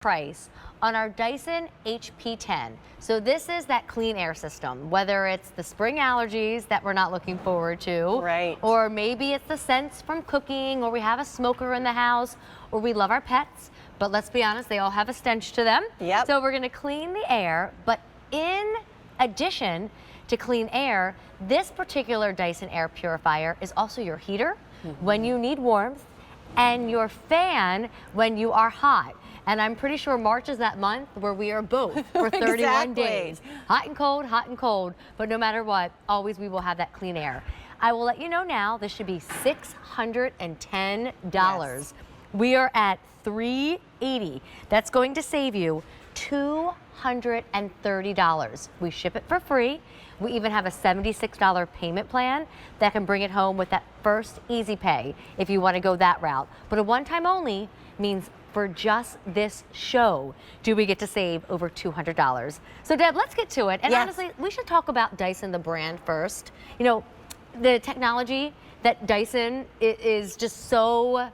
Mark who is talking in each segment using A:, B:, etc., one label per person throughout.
A: price on our Dyson HP10. So this is that clean air system, whether it's the spring allergies that we're not looking forward to,
B: right,
A: or maybe it's the scents from cooking, or we have a smoker in the house, or we love our pets, but let's be honest, they all have a stench to them.
B: Yep.
A: So we're gonna clean the air, but in addition to clean air, this particular Dyson air purifier is also your heater when you need warmth and your fan when you are hot. And I'm pretty sure March is that month where we are both for 31
B: Exactly.
A: days. Hot and cold, but no matter what, always we will have that clean air. I will let you know now, this should be $610.
B: Yes.
A: We are at $380. That's going to save you $230. We ship it for free. We even have a $76 payment plan that can bring it home with that first easy pay if you want to go that route. But a one-time only means for just this show do we get to save over $200. So Deb, let's get to it. And
B: yes,
A: honestly, we should talk about Dyson, the brand, first. You know, the technology that Dyson is just so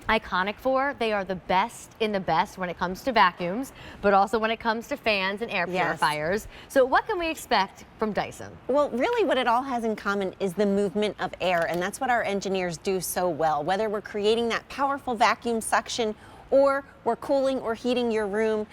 A: iconic for. They are the best in the best when it comes to vacuums, but also when it comes to fans and air purifiers. So what can we expect from Dyson?
B: Well, really what it all has in common is the movement of air, and that's what our engineers do so well. Whether we're creating that powerful vacuum suction or we're cooling or heating your room,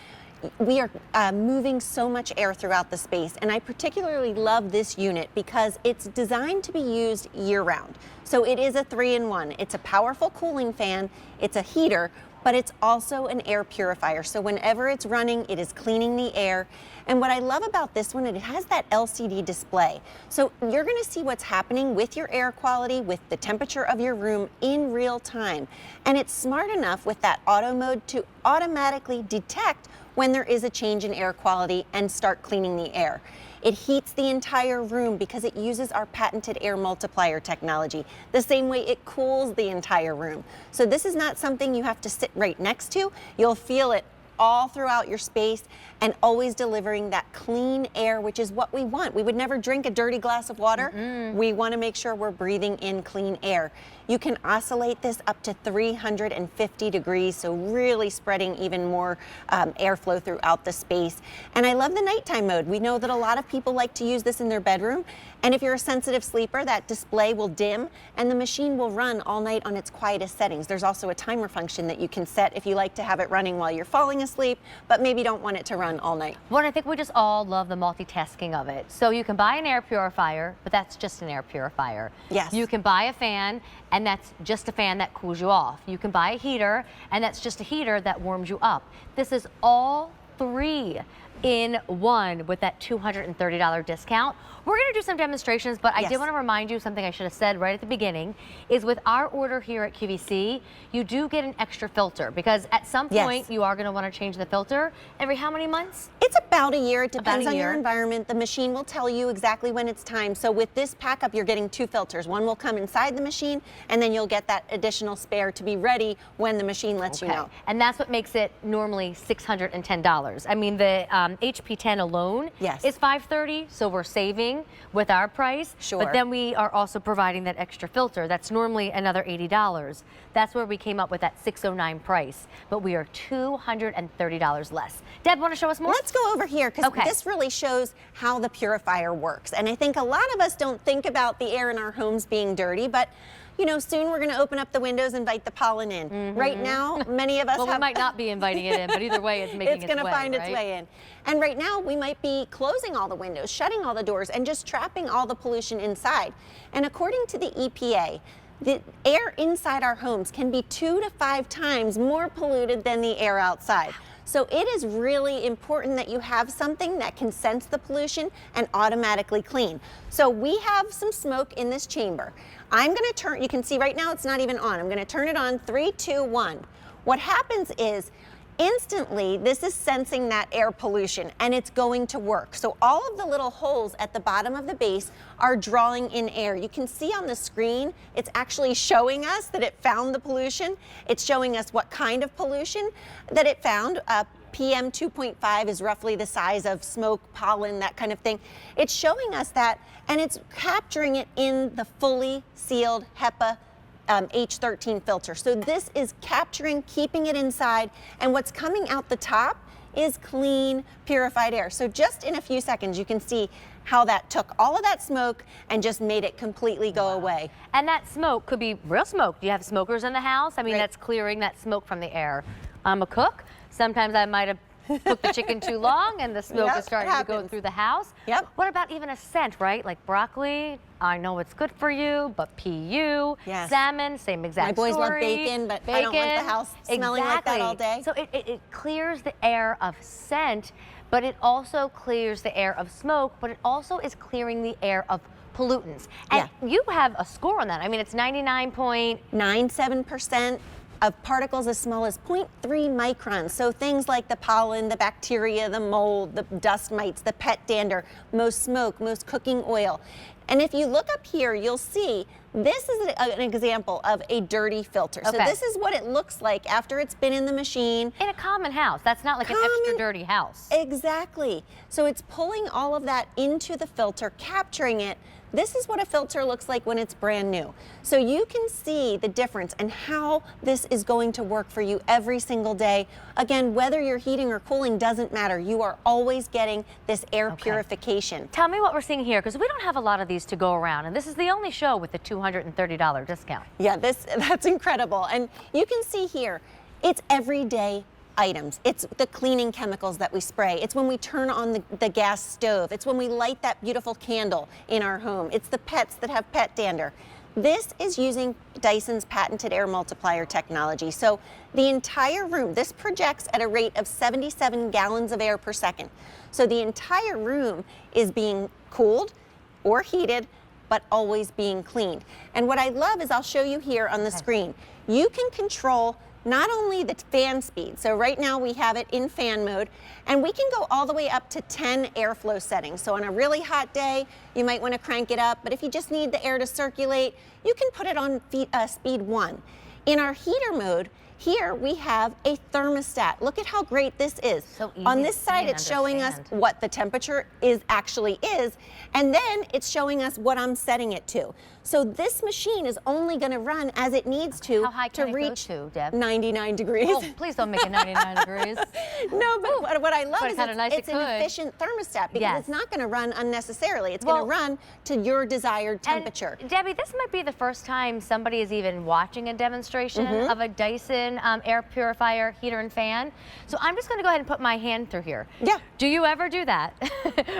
B: we are moving so much air throughout the space. And I particularly love this unit because it's designed to be used year-round. So it is a 3-in-1. It's a powerful cooling fan, it's a heater, but it's also an air purifier. So whenever it's running, it is cleaning the air. And what I love about this one, it has that LCD display. So you're gonna see what's happening with your air quality, with the temperature of your room in real time. And it's smart enough with that auto mode to automatically detect when there is a change in air quality and start cleaning the air. It heats the entire room because it uses our patented air multiplier technology, the same way it cools the entire room. So this is not something you have to sit right next to. You'll feel it all throughout your space and always delivering that clean air, which is what we want. We would never drink a dirty glass of water. We want to make sure we're breathing in clean air. You can oscillate this up to 350 degrees, so really spreading even more airflow throughout the space. And I love the nighttime mode. We know that a lot of people like to use this in their bedroom, and if you're a sensitive sleeper, that display will dim and the machine will run all night on its quietest settings. There's also a timer function that you can set if you like to have it running while you're falling asleep, but maybe don't want it to run all night.
A: Well, I think we just all love the multitasking of it. So you can buy an air purifier, but that's just an air purifier.
B: Yes.
A: You can buy a fan, and that's just a fan that cools you off. You can buy a heater, and that's just a heater that warms you up. This is all three in one with that $230 discount. We're going to do some demonstrations, but I did want to remind you something I should have said right at the beginning is with our order here at QVC, you do get an extra filter because at some point you are going to want to change the filter every how many months?
B: It's about a year. It depends on your environment. The machine will tell you exactly when it's time. So with this pack-up, you're getting 2 filters. One will come inside the machine, and then you'll get that additional spare to be ready when the machine lets you know.
A: And that's what makes it normally $610. I mean, the HP10 alone is $530, so we're saving with our price. But then we are also providing that extra filter. That's normally another $80. That's where we came up with that $609 price, but we are $230 less. Deb, want to show us more?
B: Let's go over here because this really shows how the purifier works. And I think a lot of us don't think about the air in our homes being dirty, but you know, soon we're going to open up the windows and invite the pollen in. Right now, many of us
A: we might not be inviting it in, but either way, it's making its way.
B: It's going to find its way in. And right now, we might be closing all the windows, shutting all the doors, and just trapping all the pollution inside. And according to the EPA, the air inside our homes can be 2 to 5 times more polluted than the air outside. So it is really important that you have something that can sense the pollution and automatically clean. So we have some smoke in this chamber. I'm going to turn, you can see right now it's not even on. I'm going to turn it on, 3, 2, 1. What happens is instantly this is sensing that air pollution and it's going to work. So all of the little holes at the bottom of the base are drawing in air. You can see on the screen it's actually showing us that it found the pollution. It's showing us what kind of pollution that it found. PM 2.5 is roughly the size of smoke, pollen, that kind of thing. It's showing us that, and it's capturing it in the fully sealed HEPA H13 filter. So this is capturing, keeping it inside, and what's coming out the top is clean, purified air. So just in a few seconds, you can see how that took all of that smoke and just made it completely go away.
A: And that smoke could be real smoke. Do you have smokers in the house? I mean,
B: Right.
A: that's clearing that smoke from the air. I'm a cook. Sometimes I might have cooked the chicken too long and the smoke
B: Yep,
A: is starting
B: it
A: to go
B: happens.
A: through the house.
B: Yep.
A: What about even a scent, right? Like broccoli, I know it's good for you, but PU,
B: Yes.
A: salmon, same exact
B: My boys love
A: story.
B: bacon, but I don't want the house smelling like that all day.
A: So it clears the air of scent, but it also clears the air of smoke, but it also is clearing the air of pollutants. And you have a score on that. I mean, it's
B: 99.97% of particles as small as 0.3 microns. So things like the pollen, the bacteria, the mold, the dust mites, the pet dander, most smoke, most cooking oil. And if you look up here, you'll see this is an example of a dirty filter. So
A: Okay.
B: this is what it looks like after it's been in the machine.
A: in a common house. That's not like an extra dirty house.
B: Exactly. So it's pulling all of that into the filter, capturing it. This is what a filter looks like when it's brand new. So you can see the difference and how this is going to work for you every single day. Again, whether you're heating or cooling doesn't matter. You are always getting this air purification.
A: Tell me what we're seeing here, because we don't have a lot of these to go around, and this is the only show with the $230 discount.
B: Yeah, that's incredible. And you can see here, it's everyday items. It's the cleaning chemicals that we spray. It's when we turn on the gas stove. It's when we light that beautiful candle in our home. It's the pets that have pet dander. This is using Dyson's patented air multiplier technology. So the entire room, this projects at a rate of 77 gallons of air per second. So the entire room is being cooled or heated, but always being cleaned. And what I love is I'll show you here on the screen. You can control not only the fan speed, so right now we have it in fan mode, and we can go all the way up to 10 airflow settings. So on a really hot day, you might want to crank it up, but if you just need the air to circulate, you can put it on speed 1. In our heater mode, here we have a thermostat. Look at how great this is.
A: So easy
B: on
A: to
B: this
A: see
B: side,
A: and
B: it's showing us
A: understand.
B: what the temperature actually is, and then it's showing us what I'm setting it to. So this machine is only going to run as it needs to
A: How high can it go
B: reach
A: to, Deb?
B: 99 degrees.
A: Oh, please don't make it 99 degrees.
B: No, but what I love
A: But
B: is
A: kinda nice
B: it's
A: it
B: an
A: could.
B: efficient thermostat because
A: Yes.
B: it's not going to run unnecessarily. It's
A: Well,
B: going to run to your desired temperature.
A: And Debbie, this might be the first time somebody is even watching a demonstration of a Dyson air purifier, heater and fan. So I'm just going to go ahead and put my hand through here.
B: Yeah.
A: Do you ever do that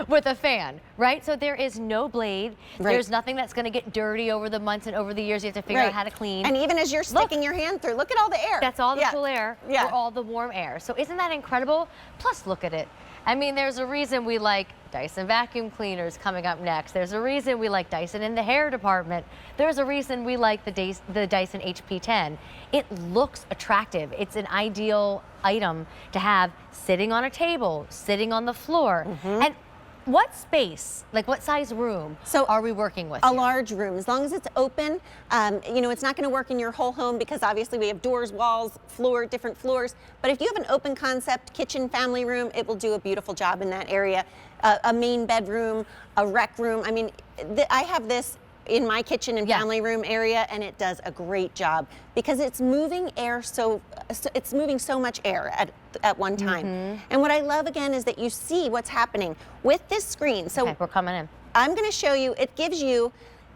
A: with a fan, right? So there is no blade.
B: Right.
A: There's nothing that's going to get dirty over the months and over the years. You have to figure out how to clean.
B: And even as you're sticking your hand through, look at all the air.
A: That's all the cool air
B: Yeah.
A: or all the warm air. So isn't that incredible? Plus, look at it. I mean, there's a reason we like Dyson vacuum cleaners coming up next. There's a reason we like Dyson in the hair department. There's a reason we like the Dyson HP10. It looks attractive. It's an ideal item to have sitting on a table, sitting on the floor. And what space, like what size room are we working with?
B: A
A: here?
B: large room, as long as it's open. You know, it's not going to work in your whole home because obviously we have doors, walls, floor, different floors. But if you have an open concept kitchen, family room, it will do a beautiful job in that area. A main bedroom, a rec room. I mean, I have this in my kitchen and family room area, and it does a great job because it's moving air it's moving so much air at one time. And what I love again is that you see what's happening with this screen. So
A: Okay, we're coming in.
B: I'm going to show you,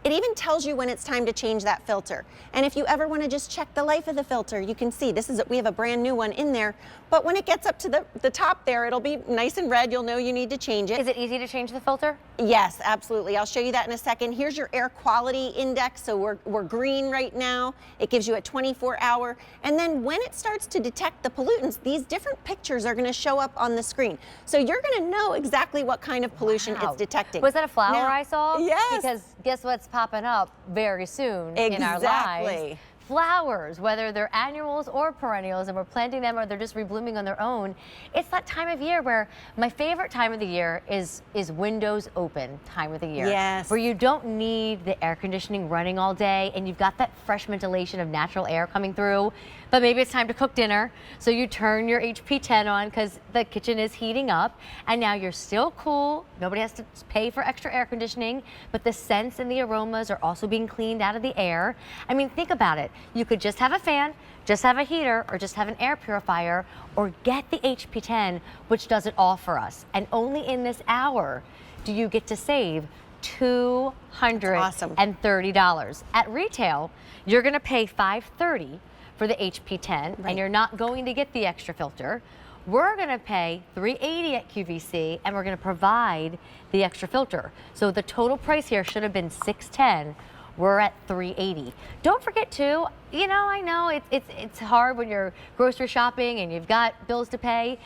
B: it even tells you when it's time to change that filter. And if you ever want to just check the life of the filter, you can see we have a brand new one in there. But when it gets up to the top there, it'll be nice and red. You'll know you need to change it.
A: Is it easy to change the filter?
B: Yes, absolutely. I'll show you that in a second. Here's your air quality index. So we're green right now. It gives you a 24-hour. And then when it starts to detect the pollutants, these different pictures are going to show up on the screen. So you're going to know exactly what kind of pollution it's detecting.
A: Was that a flower
B: Now-
A: I saw?
B: Yes.
A: Because guess what's popping up very soon in our lives?
B: Exactly.
A: flowers, whether they're annuals or perennials, and we're planting them or they're just reblooming on their own, it's that time of year where my favorite time of the year is windows open time of the year.
B: Yes.
A: Where you don't need the air conditioning running all day and you've got that fresh ventilation of natural air coming through, but maybe it's time to cook dinner. So you turn your HP10 on because the kitchen is heating up and now you're still cool. Nobody has to pay for extra air conditioning, but the scents and the aromas are also being cleaned out of the air. I mean, think about it. You could just have a fan, just have a heater, or just have an air purifier, or get the HP10, which does it all for us. And only in this hour do you get to save $230. At retail, you're gonna pay $530 for the HP10, and you're not going to get the extra filter. We're gonna pay $380 at QVC, and we're gonna provide the extra filter. So the total price here should have been $610. We're at $380. Don't forget too, you know, I know it's hard when you're grocery shopping and you've got bills to pay,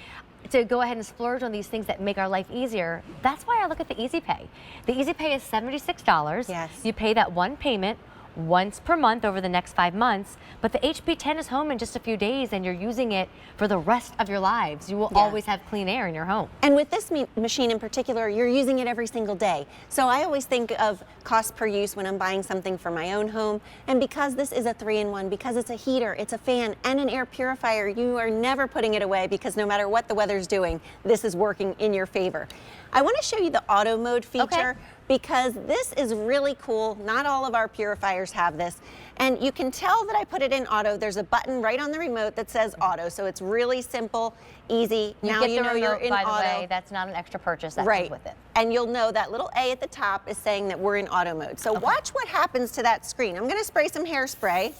A: to go ahead and splurge on these things that make our life easier. That's why I look at the Easy Pay. The Easy Pay is $76.
B: Yes.
A: You pay that one payment once per month over the next 5 months, but the HP10 is home in just a few days and you're using it for the rest of your lives. You will always have clean air in your home.
B: And with this machine in particular, you're using it every single day. So I always think of cost per use when I'm buying something for my own home. And because this is a 3-in-1, because it's a heater, it's a fan, and an air purifier, you are never putting it away because no matter what the weather's doing, this is working in your favor. I want to show you the auto mode feature because this is really cool. Not all of our purifiers have this. And you can tell that I put it in auto. There's a button right on the remote that says auto. So it's really simple, easy. Now you know you're in auto.
A: By the way, that's not an extra purchase that comes with it.
B: And you'll know that little A at the top is saying that we're in auto mode. So watch what happens to that screen. I'm going to spray some hairspray.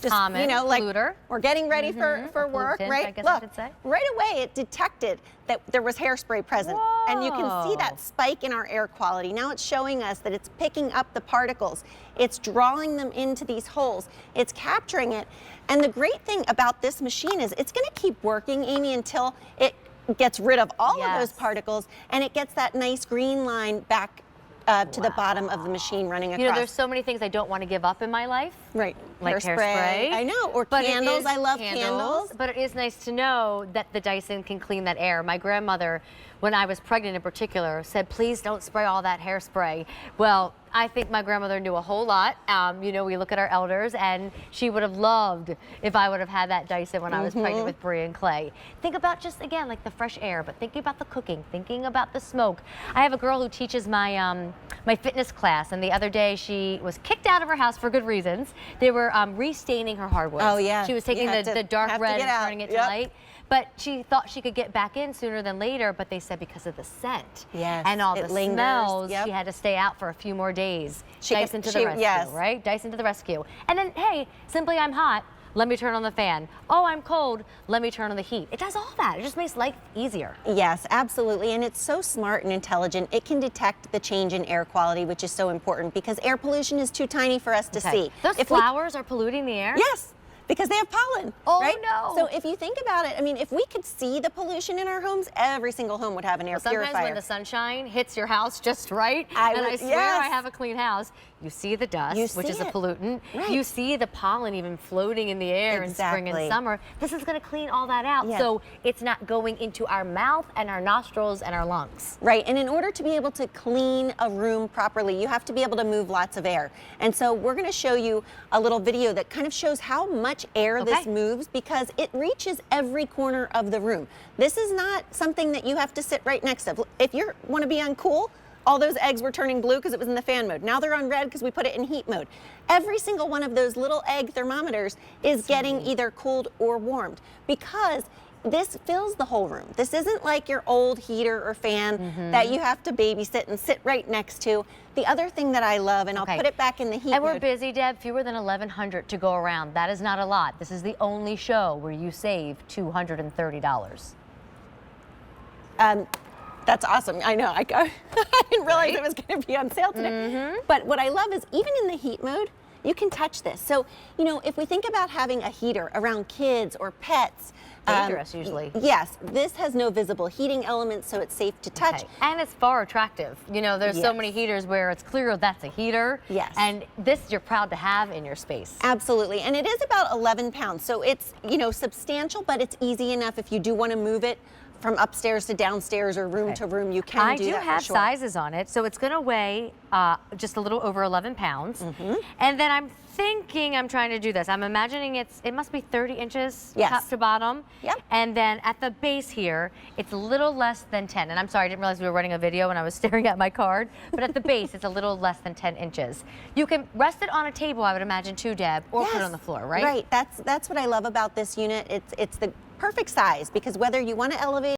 B: Just, you know, like we're getting ready for work, right?
A: I guess
B: Look,
A: I should say.
B: right away it detected that there was hairspray present.
A: Whoa.
B: And you can see that spike in our air quality. Now it's showing us that it's picking up the particles. It's drawing them into these holes. It's capturing it. And the great thing about this machine is it's going to keep working, Amy, until it gets rid of all of those particles and it gets that nice green line back to the bottom of the machine running across.
A: You know, there's so many things I don't want to give up in my life.
B: Right.
A: Like hairspray.
B: I know. Or candles. I love candles.
A: But it is nice to know that the Dyson can clean that air. My grandmother, when I was pregnant in particular, said, please don't spray all that hairspray. Well, I think my grandmother knew a whole lot. You know, we look at our elders, and she would have loved if I would have had that Dyson when I was pregnant with Brie and Clay. Think about just, again, like the fresh air, but thinking about the cooking, thinking about the smoke. I have a girl who teaches my, my fitness class, and the other day she was kicked out of her house for good reasons. They were restaining her hardwoods.
B: Oh, yeah.
A: She was taking the dark red and turning it to light. But she thought she could get back in sooner than later, but they said because of the scent and all the smells, she had to stay out for a few more days. Dyson to the rescue, right? Dyson to the rescue. And then, hey, simply I'm hot, let me turn on the fan. Oh, I'm cold, let me turn on the heat. It does all that. It just makes life easier.
B: Yes, absolutely. And it's so smart and intelligent. It can detect the change in air quality, which is so important because air pollution is too tiny for us to see.
A: Those flowers are polluting the air?
B: Yes. Because they have pollen, right?
A: No.
B: So if you think about it, I mean, if we could see the pollution in our homes, every single home would have an air purifier.
A: Sometimes when the sunshine hits your house just right, I swear I have a clean house, you see the dust, which is a pollutant. You see the pollen even floating in the air in spring and summer. This is going to clean all that out, so it's not going into our mouth and our nostrils and our lungs.
B: Right, and in order to be able to clean a room properly, you have to be able to move lots of air. And so we're going to show you a little video that kind of shows how much air this moves because it reaches every corner of the room. This is not something that you have to sit right next to. If you want to be on cool, all those eggs were turning blue because it was in the fan mode. Now they're on red because we put it in heat mode. Every single one of those little egg thermometers is getting either cooled or warmed because this fills the whole room. This isn't like your old heater or fan that you have to babysit and sit right next to. The other thing that I love, and I'll put it back in the heat mode.
A: And we're busy, Deb, fewer than 1,100 to go around. That is not a lot. This is the only show where you save $230.
B: That's awesome. I know. I didn't realize it was going to be on sale today. But what I love is even in the heat mode, You can touch this. So, you know, if we think about having a heater around kids or pets,
A: Dangerous usually.
B: yes, this has no visible heating elements, so it's safe to touch.
A: Okay. And it's far attractive. You know, there's so
B: Yes.
A: many heaters where it's clear that's a heater.
B: Yes.
A: And this you're proud to have in your space.
B: Absolutely, and it is about 11 pounds, so it's, you know, substantial, but it's easy enough if you do want to move it from upstairs to downstairs or room to room. You can
A: I
B: do
A: do
B: that
A: have
B: for sure.
A: sizes on it, so it's going to weigh just a little over 11 pounds.
B: Mm-hmm.
A: And then I'm trying to do this. I'm imagining it must be 30 inches
B: Yes.
A: top to bottom.
B: Yep.
A: And then at the base here, it's a little less than 10. And I'm sorry, I didn't realize we were running a video when I was staring at my card. But at the base, it's a little less than 10 inches. You can rest it on a table, I would imagine too, Deb, or put it on the floor, right?
B: Right. That's what I love about this unit. It's the perfect size because whether you want to elevate